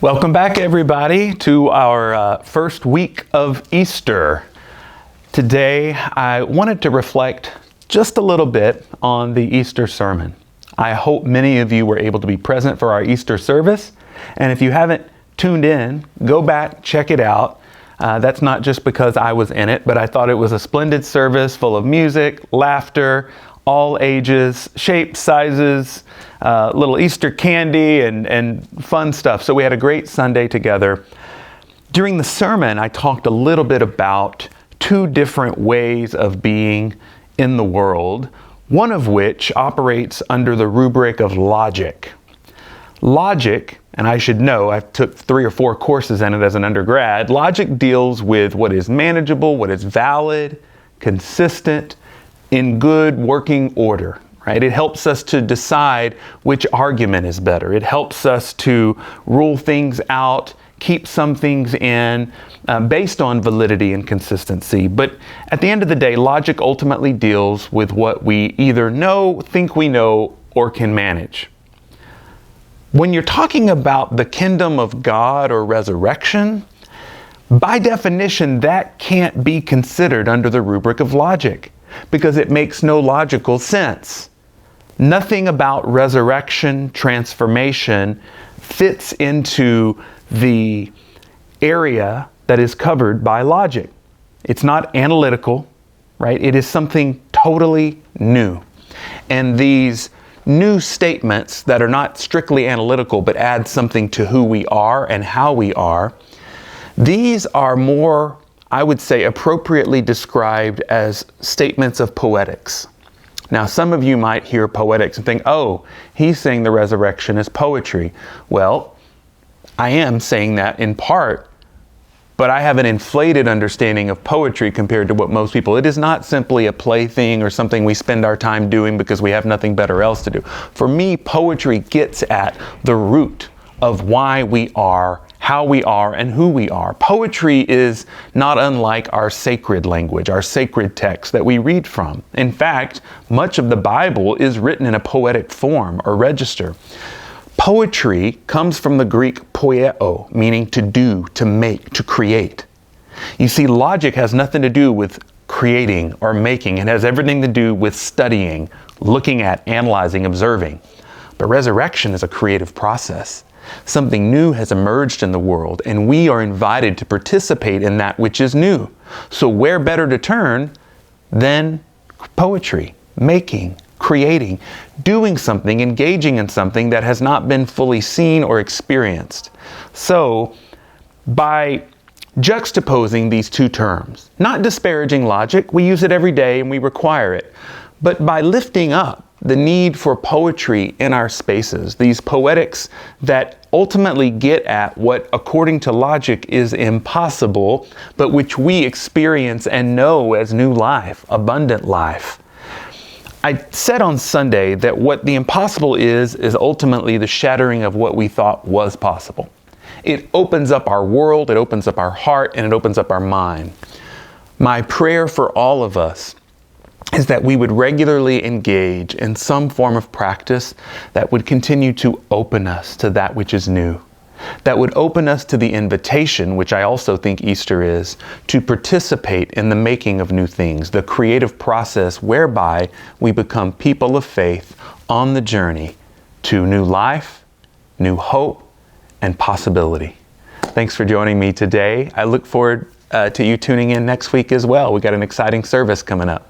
Welcome back, everybody, to our first week of Easter. Today, I wanted to reflect just a little bit on the Easter sermon. I hope many of you were able to be present for our Easter service. And if you haven't tuned in, go back, check it out. That's not just because I was in it, but I thought it was a splendid service full of music, laughter, all ages, shapes, sizes, little Easter candy and fun stuff. So we had a great Sunday together. During the sermon, I talked a little bit about two different ways of being in the world, one of which operates under the rubric of logic. Logic, and I should know, I took 3 or 4 courses in it as an undergrad. Logic deals with what is manageable, what is valid, consistent, in good working order, right? It helps us to decide which argument is better. It helps us to rule things out, keep some things in, based on validity and consistency. But at the end of the day, logic ultimately deals with what we either know, think we know, or can manage. When you're talking about the kingdom of God or resurrection, by definition, that can't be considered under the rubric of logic, because it makes no logical sense. Nothing about resurrection, transformation fits into the area that is covered by logic. It's not analytical, right? It is something totally new. And these new statements that are not strictly analytical but add something to who we are and how we are, these are more, I would say, appropriately described as statements of poetics. Now, some of you might hear poetics and think, oh, he's saying the resurrection is poetry. Well, I am saying that in part, but I have an inflated understanding of poetry compared to what most people. It is not simply a plaything or something we spend our time doing because we have nothing better else to do. For me, poetry gets at the root of why we are, how we are, and who we are. Poetry is not unlike our sacred language, our sacred text that we read from. In fact, much of the Bible is written in a poetic form or register. Poetry comes from the Greek poieo, meaning to do, to make, to create. You see, logic has nothing to do with creating or making. It has everything to do with studying, looking at, analyzing, observing. But resurrection is a creative process. Something new has emerged in the world, and we are invited to participate in that which is new. So where better to turn than poetry, making, creating, doing something, engaging in something that has not been fully seen or experienced. So by juxtaposing these two terms, not disparaging logic, we use it every day and we require it, but by lifting up the need for poetry in our spaces, these poetics that ultimately get at what, according to logic, is impossible, but which we experience and know as new life, abundant life. I said on Sunday that what the impossible is ultimately the shattering of what we thought was possible. It opens up our world, it opens up our heart, and it opens up our mind. My prayer for all of us is that we would regularly engage in some form of practice that would continue to open us to that which is new, that would open us to the invitation, which I also think Easter is, to participate in the making of new things, the creative process whereby we become people of faith on the journey to new life, new hope, and possibility. Thanks for joining me today. I look forward to you tuning in next week as well. We got an exciting service coming up.